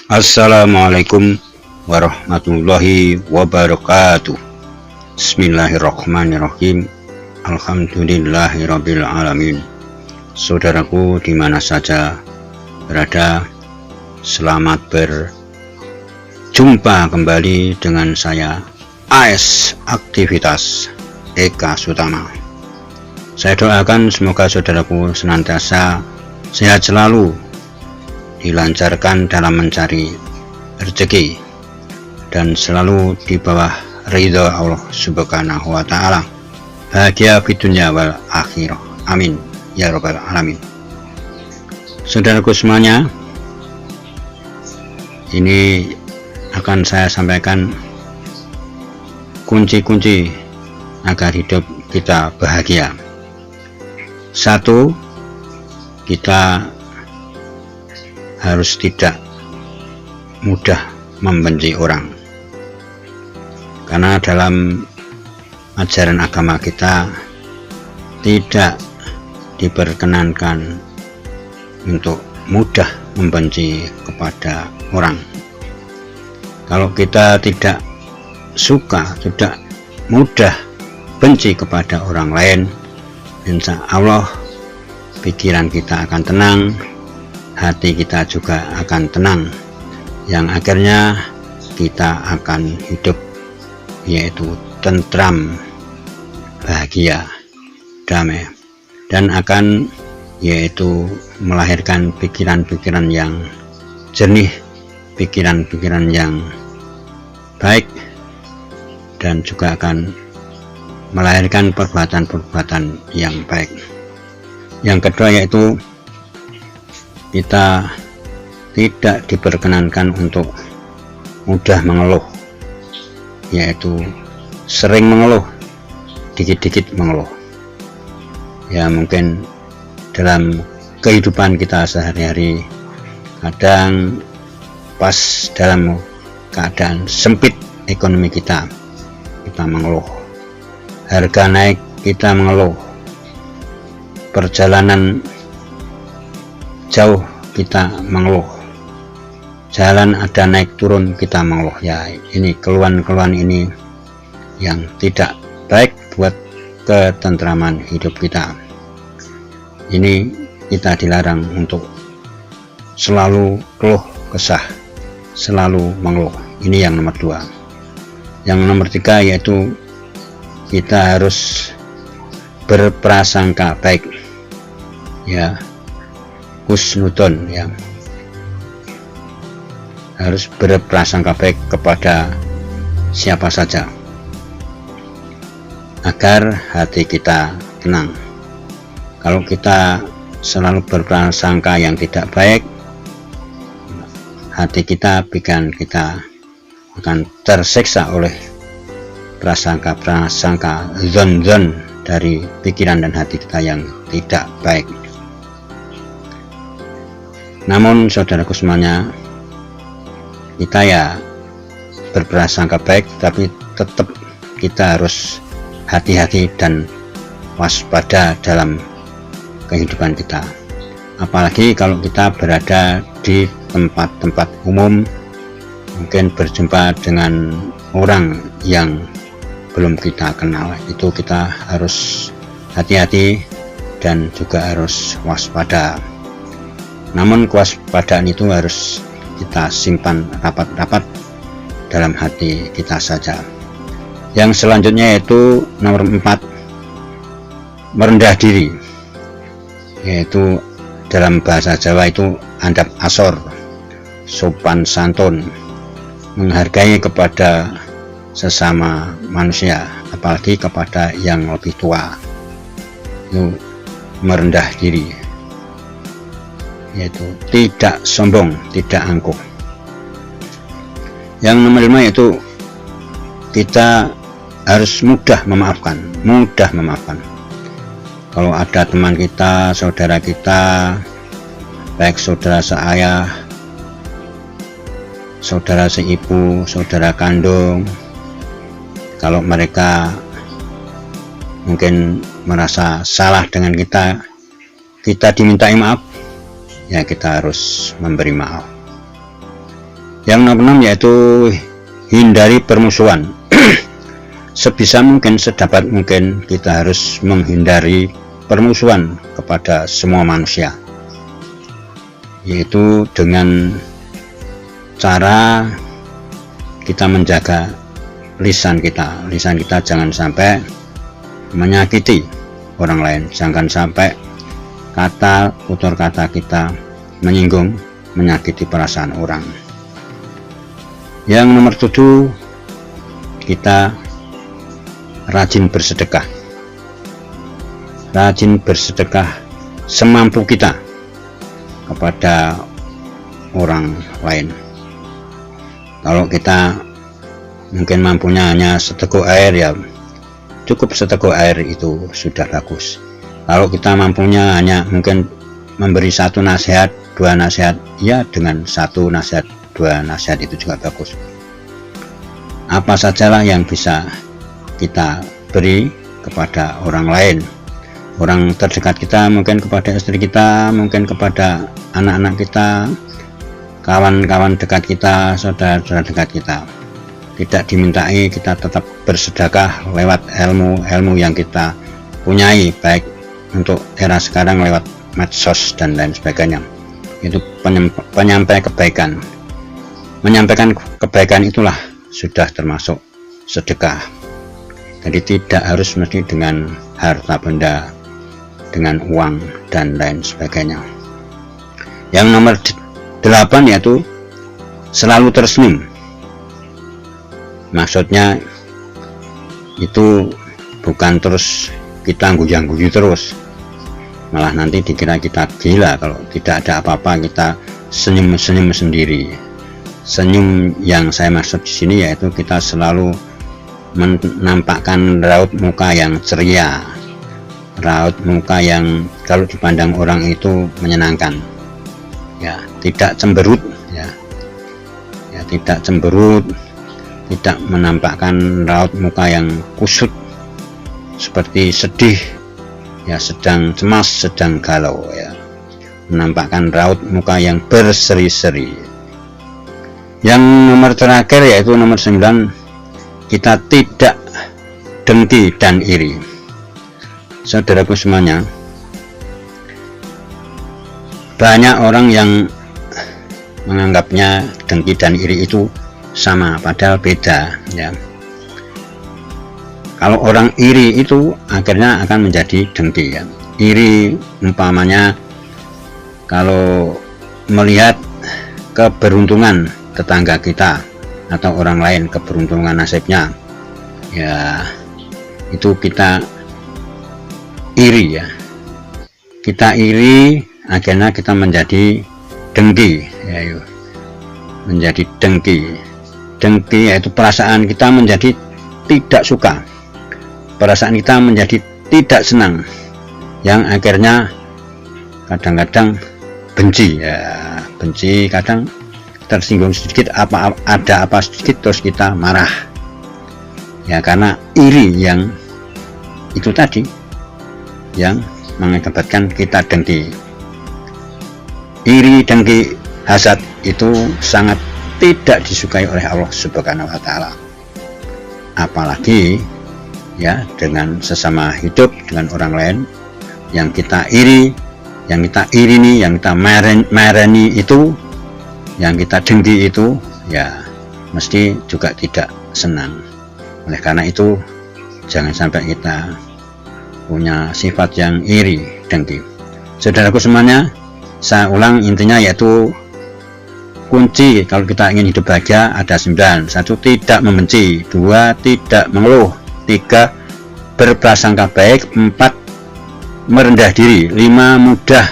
Assalamualaikum warahmatullahi wabarakatuh. Bismillahirrahmanirrahim. Alhamdulillahirabbil alamin. Saudaraku di mana saja berada, selamat berjumpa kembali dengan saya AS Aktivitas Eka Sutama. Saya doakan semoga saudaraku senantiasa sehat selalu, dilancarkan dalam mencari rezeki, dan selalu di bawah ridha Allah Subhanahu wa Ta'ala, bahagia di dunia wal akhirah. Amin ya rabbal alamin. Saudaraku semuanya, ini akan saya sampaikan kunci-kunci agar hidup kita bahagia. Satu, kita harus tidak mudah membenci orang, karena dalam ajaran agama kita tidak diperkenankan untuk mudah membenci kepada orang. Kalau kita tidak suka, tidak mudah benci kepada orang lain, insya Allah pikiran kita akan tenang, hati kita juga akan tenang, yang akhirnya kita akan hidup yaitu tentram, bahagia, damai, dan akan yaitu melahirkan pikiran-pikiran yang jernih, pikiran-pikiran yang baik, dan juga akan melahirkan perbuatan-perbuatan yang baik. Yang kedua yaitu kita tidak diperkenankan untuk mudah mengeluh, yaitu sering mengeluh, dikit-dikit mengeluh. Ya, mungkin dalam kehidupan kita sehari-hari kadang pas dalam keadaan sempit ekonomi kita mengeluh, harga naik kita mengeluh, perjalanan jauh kita mengeluh, jalan ada naik turun kita mengeluh. Ya, ini keluhan-keluhan ini yang tidak baik buat ketentraman hidup kita. Ini kita dilarang untuk selalu keluh kesah, selalu mengeluh. Ini yang nomor dua. Yang nomor tiga yaitu kita harus berprasangka baik, ya, husnudon, ya, harus berprasangka baik kepada siapa saja agar hati kita tenang. Kalau kita selalu berprasangka yang tidak baik, hati kita, pikiran kita akan tersiksa oleh prasangka zon-zon dari pikiran dan hati kita yang tidak baik. Namun saudaraku semuanya, kita ya berprasangka baik, tapi tetap kita harus hati-hati dan waspada dalam kehidupan kita. Apalagi kalau kita berada di tempat-tempat umum, mungkin berjumpa dengan orang yang belum kita kenal, itu kita harus hati-hati dan juga harus waspada. Namun kewaspadaan itu harus kita simpan rapat-rapat dalam hati kita saja. Yang selanjutnya yaitu nomor 4, merendah diri, yaitu dalam bahasa Jawa itu adab asor, sopan santun, menghargai kepada sesama manusia, apalagi kepada yang lebih tua. Itu merendah diri, yaitu tidak sombong, tidak angkuh. Yang nomor 5 yaitu kita harus mudah memaafkan. Kalau ada teman kita, saudara kita, baik saudara seayah, saudara seibu, saudara kandung, kalau mereka mungkin merasa salah dengan kita, kita dimintai maaf, ya kita harus memberi maaf. Yang nomor 6 yaitu hindari permusuhan. Sebisa mungkin, sedapat mungkin kita harus menghindari permusuhan kepada semua manusia, yaitu dengan cara kita menjaga lisan kita. Lisan kita jangan sampai menyakiti orang lain, jangan sampai tutur kata kita menyinggung, menyakiti perasaan orang. Yang nomor 7, kita rajin bersedekah. Rajin bersedekah semampu kita kepada orang lain. Kalau kita mungkin mampunya hanya seteguk air, ya cukup seteguk air itu sudah bagus. Kalau kita mampunya hanya mungkin memberi 1 nasihat, 2 nasihat, ya dengan 1 nasihat, 2 nasihat itu juga bagus. Apa sajalah yang bisa kita beri kepada orang lain, orang terdekat kita, mungkin kepada istri kita, mungkin kepada anak-anak kita, kawan-kawan dekat kita, saudara-saudara dekat kita. Tidak dimintai, kita tetap bersedekah lewat ilmu yang kita punyai, baik untuk era sekarang lewat medsos dan lain sebagainya. Itu penyampai kebaikan. Menyampaikan kebaikan itulah sudah termasuk sedekah. Jadi tidak harus mesti dengan harta benda, dengan uang dan lain sebagainya. Yang nomor 8 yaitu selalu tersenyum. Maksudnya itu bukan terus kita guyu-guyu terus, malah nanti dikira kita gila kalau tidak ada apa-apa kita senyum-senyum sendiri. Senyum yang saya maksud di sini yaitu kita selalu menampakkan raut muka yang ceria, raut muka yang kalau dipandang orang itu menyenangkan, ya tidak cemberut, ya tidak cemberut, tidak menampakkan raut muka yang kusut seperti sedih, ya sedang cemas, sedang galau, ya menampakkan raut muka yang berseri-seri. Yang nomor terakhir yaitu nomor 9, kita tidak dengki dan iri. Saudaraku semuanya, banyak orang yang menganggapnya dengki dan iri itu sama, padahal beda, ya. Kalau orang iri itu akhirnya akan menjadi dengki, ya. Iri umpamanya kalau melihat keberuntungan tetangga kita atau orang lain, keberuntungan nasibnya, ya itu kita iri, ya kita iri, akhirnya kita menjadi dengki, ya menjadi dengki yaitu perasaan kita menjadi tidak suka, perasaan kita menjadi tidak senang, yang akhirnya kadang-kadang benci, ya benci, kadang tersinggung sedikit, ada apa sedikit terus kita marah, ya karena iri yang itu tadi yang mengakibatkan kita dengki. Iri, dengki, hasad itu sangat tidak disukai oleh Allah Subhanahu wa Ta'ala, apalagi ya dengan sesama hidup, dengan orang lain yang kita iri, yang kita irini, yang kita mereni itu, yang kita dengki itu, ya mesti juga tidak senang. Oleh karena itu jangan sampai kita punya sifat yang iri, dengki. Saudaraku semuanya, saya ulang, intinya yaitu kunci kalau kita ingin hidup bahagia ada 9. 1. Tidak membenci. 2. Tidak mengeluh. 3. Berprasangka baik. 4. Merendah diri. 5. Mudah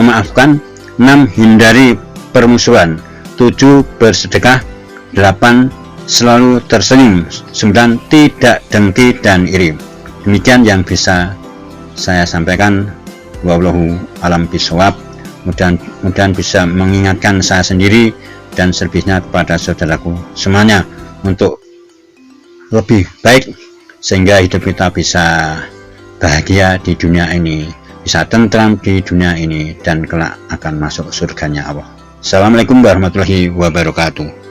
memaafkan. 6. Hindari permusuhan. 7. Bersedekah. 8. Selalu tersenyum. 9. Tidak dengki dan iri. Demikian yang bisa saya sampaikan. Wallahu a'lam bishawab. Mudah-mudahan bisa mengingatkan saya sendiri dan selebihnya kepada saudaraku semuanya untuk lebih baik, sehingga hidup kita bisa bahagia di dunia ini, bisa tentram di dunia ini, dan kelak akan masuk surganya Allah. Assalamualaikum warahmatullahi wabarakatuh.